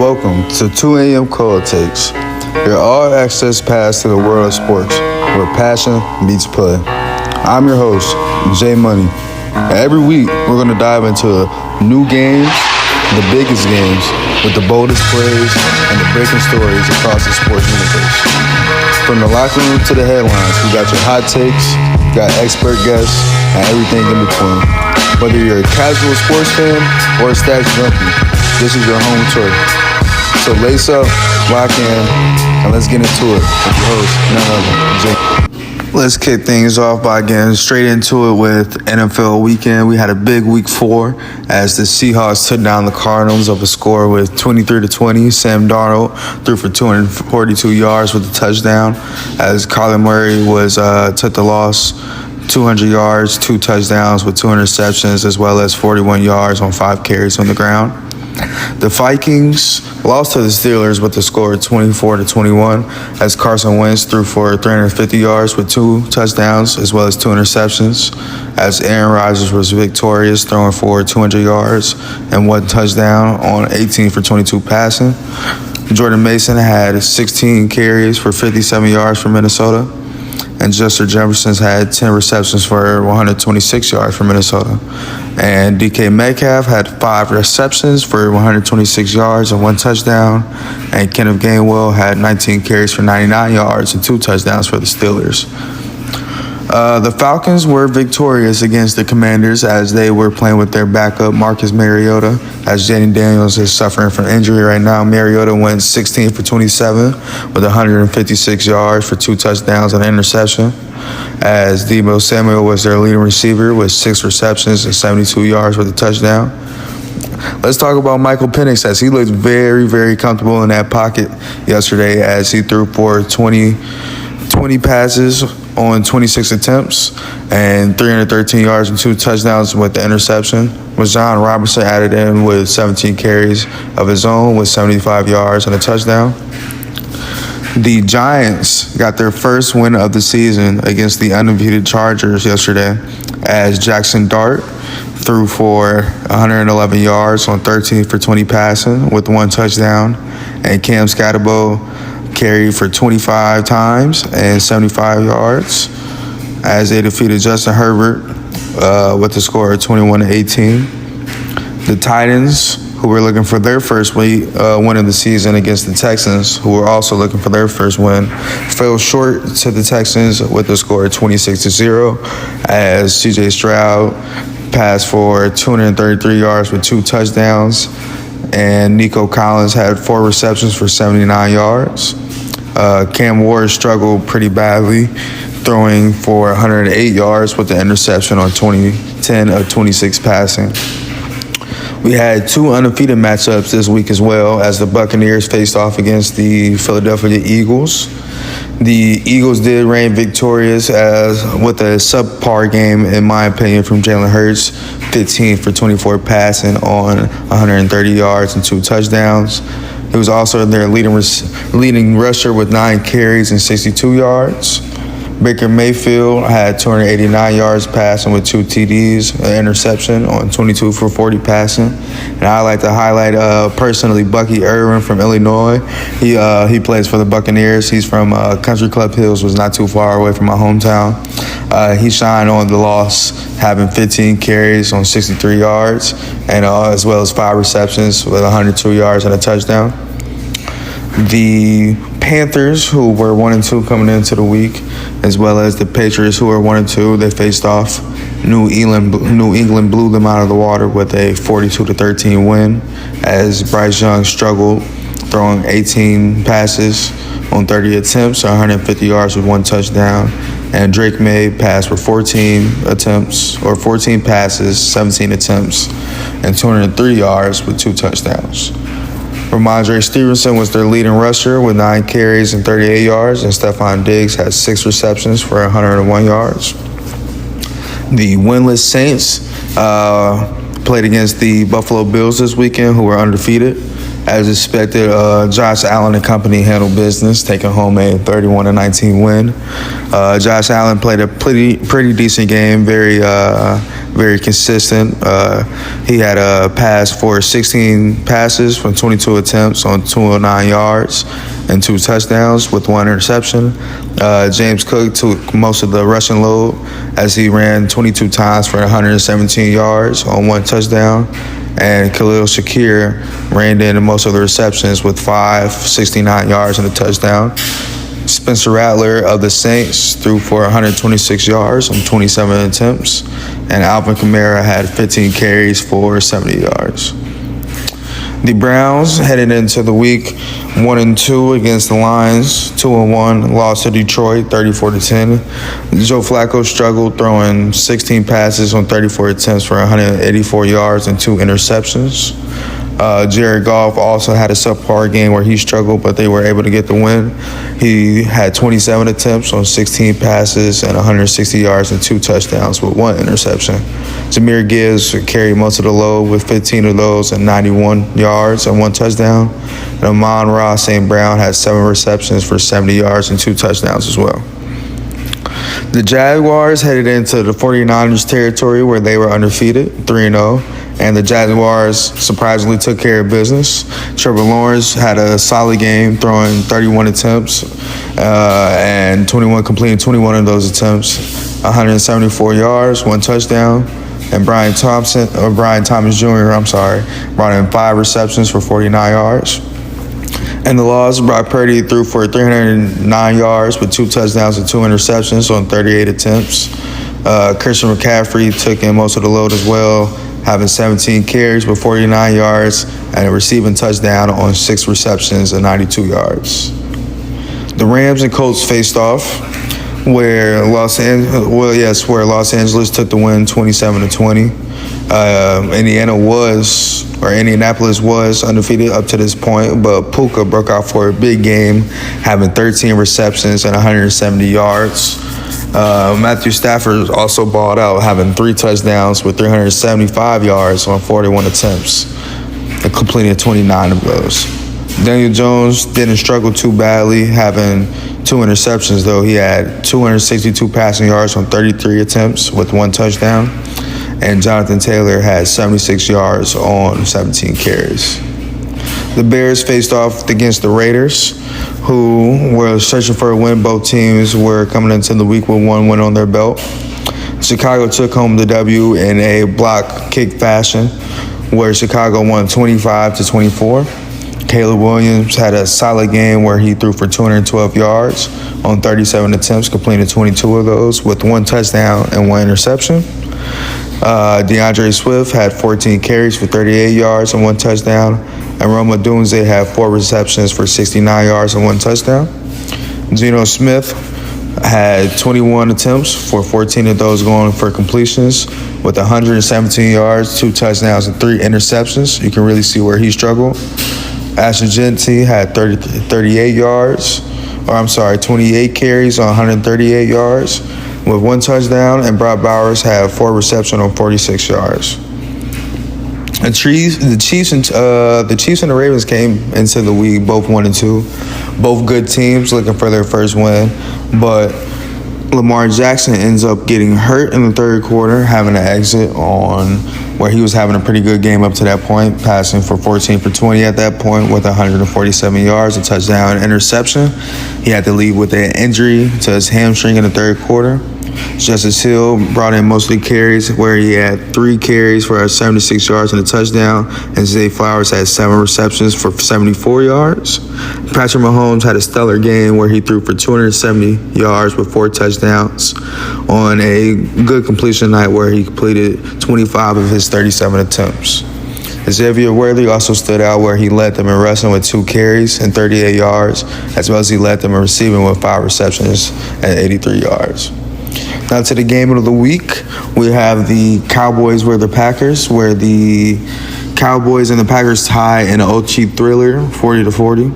Welcome to 2 a.m. Cold Takes, your all-access pass to the world of sports, where passion meets play. I'm your host, Jay Money. And every week, we're going to dive into new games, the biggest games, with the boldest plays and the breaking stories across the sports universe. From the locker room to the headlines, we got your hot takes, got expert guests, and everything in between. Whether you're a casual sports fan or a stats junkie, this is your home turf. So lace up, lock in, and let's get into it with your host, none other, Jay. Let's kick things off by getting straight into it with NFL weekend. We had a big week 4 as the Seahawks took down the Cardinals of a score with 23-20. Sam Darnold threw for 242 yards with a touchdown as Kyler Murray took the loss. 200 yards, 2 touchdowns with 2 interceptions, as well as 41 yards on 5 carries on the ground. The Vikings lost to the Steelers with the score of 24-21 as Carson Wentz threw for 350 yards with 2 touchdowns as well as 2 interceptions, as Aaron Rodgers was victorious, throwing for 200 yards and 1 touchdown on 18 for 22 passing. Jordan Mason had 16 carries for 57 yards for Minnesota, and Justin Jefferson had 10 receptions for 126 yards for Minnesota. And DK Metcalf had 5 receptions for 126 yards and 1 touchdown. And Kenneth Gainwell had 19 carries for 99 yards and 2 touchdowns for the Steelers. The Falcons were victorious against the Commanders as they were playing with their backup, Marcus Mariota, as Jayden Daniels is suffering from injury right now. Mariota went 16 for 27 with 156 yards for 2 touchdowns and an interception, as Deebo Samuel was their leading receiver with 6 receptions and 72 yards with a touchdown. Let's talk about Michael Penix, as he looked very, very comfortable in that pocket yesterday as he threw for 20 passes on 26 attempts and 313 yards and 2 touchdowns with the interception. Rajon Robinson added in with 17 carries of his own with 75 yards and a touchdown. The Giants got their first win of the season against the undefeated Chargers yesterday as Jackson Dart threw for 111 yards on 13 for 20 passing with 1 touchdown, and Cam Scatterbo carried for 25 times and 75 yards as they defeated Justin Herbert with the score of 21-18. The Titans, who were looking for their first win of the season against the Texans, who were also looking for their first win, fell short to the Texans with the score of 26-0 as C.J. Stroud passed for 233 yards with 2 touchdowns, and Nico Collins had 4 receptions for 79 yards. Cam Ward struggled pretty badly, throwing for 108 yards with the interception on 10 of 26 passing. We had 2 undefeated matchups this week as well, as the Buccaneers faced off against the Philadelphia Eagles. The Eagles did reign victorious with a subpar game, in my opinion, from Jalen Hurts, 15 for 24 passing on 130 yards and 2 touchdowns. He was also their leading rusher with 9 carries and 62 yards. Baker Mayfield had 289 yards passing with 2 TDs, an interception on 22 for 40 passing. And I like to highlight personally Bucky Irvin from Illinois. He plays for the Buccaneers. He's from Country Club Hills, was not too far away from my hometown. He shined on the loss, having 15 carries on 63 yards, and as well as 5 receptions with 102 yards and a touchdown. The Panthers, who were 1-2 coming into the week, as well as the Patriots, who were 1-2, they faced off. New England blew them out of the water with a 42-13 win, as Bryce Young struggled, throwing 18 passes on 30 attempts, 150 yards with 1 touchdown. And Drake May passed for 14 passes, 17 attempts, and 203 yards with 2 touchdowns. Ramondre Stevenson was their leading rusher with 9 carries and 38 yards, and Stephon Diggs had 6 receptions for 101 yards. The winless Saints played against the Buffalo Bills this weekend, who were undefeated, As expected, Josh Allen and company handled business, taking home a 31-19 win. Josh Allen played a pretty decent game, very consistent. He had a pass for 16 passes from 22 attempts on 209 yards and 2 touchdowns with 1 interception. James Cook took most of the rushing load as he ran 22 times for 117 yards on 1 touchdown. And Khalil Shakir reined in most of the receptions with 69 yards and a touchdown. Spencer Rattler of the Saints threw for 126 yards on 27 attempts. And Alvin Kamara had 15 carries for 70 yards. The Browns headed into the week 1-2 against the Lions. 2-1 lost to Detroit 34-10. Joe Flacco struggled, throwing 16 passes on 34 attempts for 184 yards and 2 interceptions. Jared Goff also had a subpar game where he struggled, but they were able to get the win. He had 27 attempts on 16 passes and 160 yards and 2 touchdowns with 1 interception. Jahmyr Gibbs carried most of the load with 15 of those and 91 yards and 1 touchdown. And Amon-Ra St. Brown had 7 receptions for 70 yards and 2 touchdowns as well. The Jaguars headed into the 49ers territory where they were undefeated, 3-0. And the Jaguars surprisingly took care of business. Trevor Lawrence had a solid game, throwing 31 attempts and completing 21 of those attempts, 174 yards, 1 touchdown. And Brian Thomas Jr., brought in 5 receptions for 49 yards. And the loss, Brock Purdy threw for 309 yards with 2 touchdowns and 2 interceptions on 38 attempts. Christian McCaffrey took in most of the load as well, having 17 carries with 49 yards and a receiving touchdown on 6 receptions and 92 yards. The Rams and Colts faced off, where Los Angeles took the win 27-20. Indianapolis was undefeated up to this point, but Puka broke out for a big game, having 13 receptions and 170 yards. Matthew Stafford also balled out, having 3 touchdowns with 375 yards on 41 attempts, and completing 29 of those. Daniel Jones didn't struggle too badly, having 2 interceptions, though. He had 262 passing yards on 33 attempts with 1 touchdown. And Jonathan Taylor had 76 yards on 17 carries. The Bears faced off against the Raiders, who were searching for a win. Both teams were coming into the week with 1 win on their belt. Chicago took home the W in a block kick fashion, where Chicago won 25-24. Caleb Williams had a solid game where he threw for 212 yards on 37 attempts, completing 22 of those with 1 touchdown and 1 interception. DeAndre Swift had 14 carries for 38 yards and 1 touchdown, and Rome Odunze had 4 receptions for 69 yards and 1 touchdown. Geno Smith had 21 attempts for 14 of those going for completions with 117 yards, 2 touchdowns, and 3 interceptions. You can really see where he struggled. Ashton Jeanty had 28 carries on 138 yards with 1 touchdown, and Brock Bowers had 4 receptions on 46 yards. The Chiefs and the Ravens came into the week both 1-2, both good teams looking for their first win, but Lamar Jackson ends up getting hurt in the 3rd quarter, having to exit on where he was having a pretty good game up to that point, passing for 14 for 20 at that point with 147 yards, a touchdown, and interception. He had to leave with an injury to his hamstring in the 3rd quarter. Justice Hill brought in mostly carries, where he had 3 carries for 76 yards and a touchdown, and Zay Flowers had 7 receptions for 74 yards. Patrick Mahomes had a stellar game where he threw for 270 yards with 4 touchdowns on a good completion night where he completed 25 of his 37 attempts. Xavier Worthy also stood out where he led them in rushing with 2 carries and 38 yards, as well as he led them in receiving with 5 receptions and 83 yards. Now to the game of the week, we have the Cowboys versus the Packers, where the Cowboys and the Packers tie in an OT thriller, 40-40.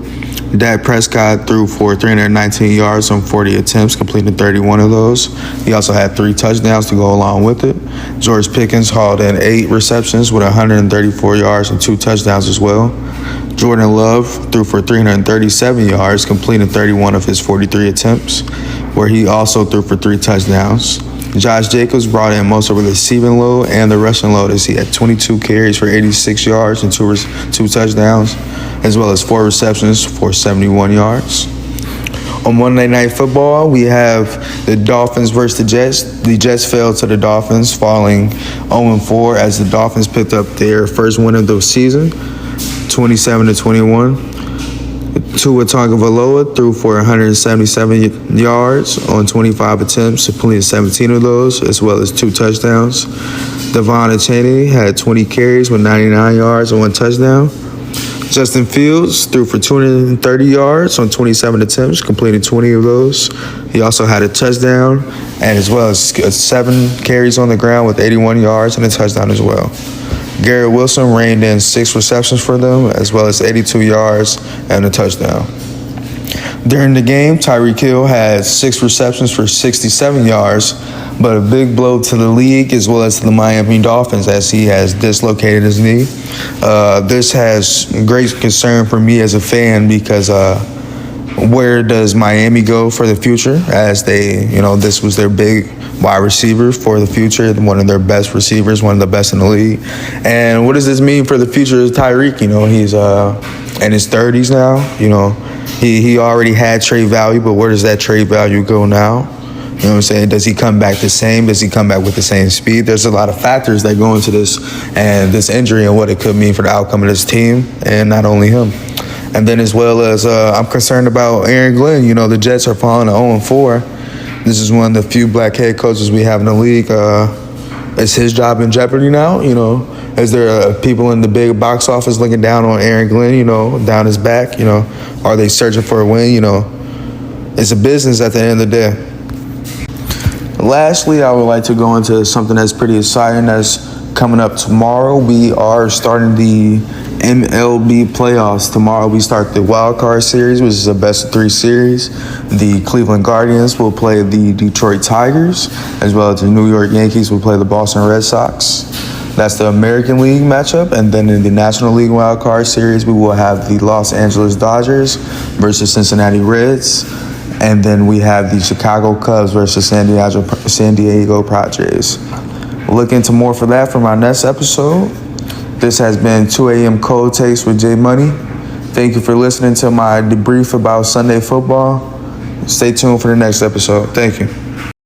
Dak Prescott threw for 319 yards on 40 attempts, completing 31 of those. He also had 3 touchdowns to go along with it. George Pickens hauled in 8 receptions with 134 yards and 2 touchdowns as well. Jordan Love threw for 337 yards, completing 31 of his 43 attempts, where he also threw for 3 touchdowns. Josh Jacobs brought in most of the receiving load and the rushing load as he had 22 carries for 86 yards and two touchdowns, as well as 4 receptions for 71 yards. On Monday Night Football, we have the Dolphins versus the Jets. The Jets fell to the Dolphins, falling 0-4 as the Dolphins picked up their first win of the season, 27-21. Tua Tagovailoa threw for 177 yards on 25 attempts, completing 17 of those, as well as 2 touchdowns. Devon Achane had 20 carries with 99 yards and 1 touchdown. Justin Fields threw for 230 yards on 27 attempts, completing 20 of those. He also had a touchdown, and as well as 7 carries on the ground with 81 yards and a touchdown as well. Garrett Wilson reined in 6 receptions for them, as well as 82 yards and a touchdown. During the game, Tyreek Hill had 6 receptions for 67 yards, but a big blow to the league as well as to the Miami Dolphins as he has dislocated his knee. This has great concern for me as a fan because where does Miami go for the future as they, this was their big wide receiver for the future, one of their best receivers, one of the best in the league. And what does this mean for the future of Tyreek? He's in his 30s now. He already had trade value, but where does that trade value go now? You know what I'm saying? Does he come back the same? Does he come back with the same speed? There's a lot of factors that go into this and this injury and what it could mean for the outcome of this team, and not only him. And then as well as I'm concerned about Aaron Glenn. The Jets are falling to 0-4. This is one of the few black head coaches we have in the league. Is his job in jeopardy now? Is there people in the big box office looking down on Aaron Glenn, down his back? Are they searching for a win? It's a business at the end of the day. Lastly, I would like to go into something that's pretty exciting that's coming up tomorrow. We are starting the MLB playoffs. Tomorrow we start the wild card series, which is a best of 3 series. The Cleveland Guardians will play the Detroit Tigers, as well as the New York Yankees will play the Boston Red Sox. That's the American League matchup. And then in the National League wild card series, we will have the Los Angeles Dodgers versus Cincinnati Reds. And then we have the Chicago Cubs versus San Diego Padres. Look into more for that from our next episode. This has been 2 a.m. Cold Takes with J Money. Thank you for listening to my debrief about Sunday football. Stay tuned for the next episode. Thank you.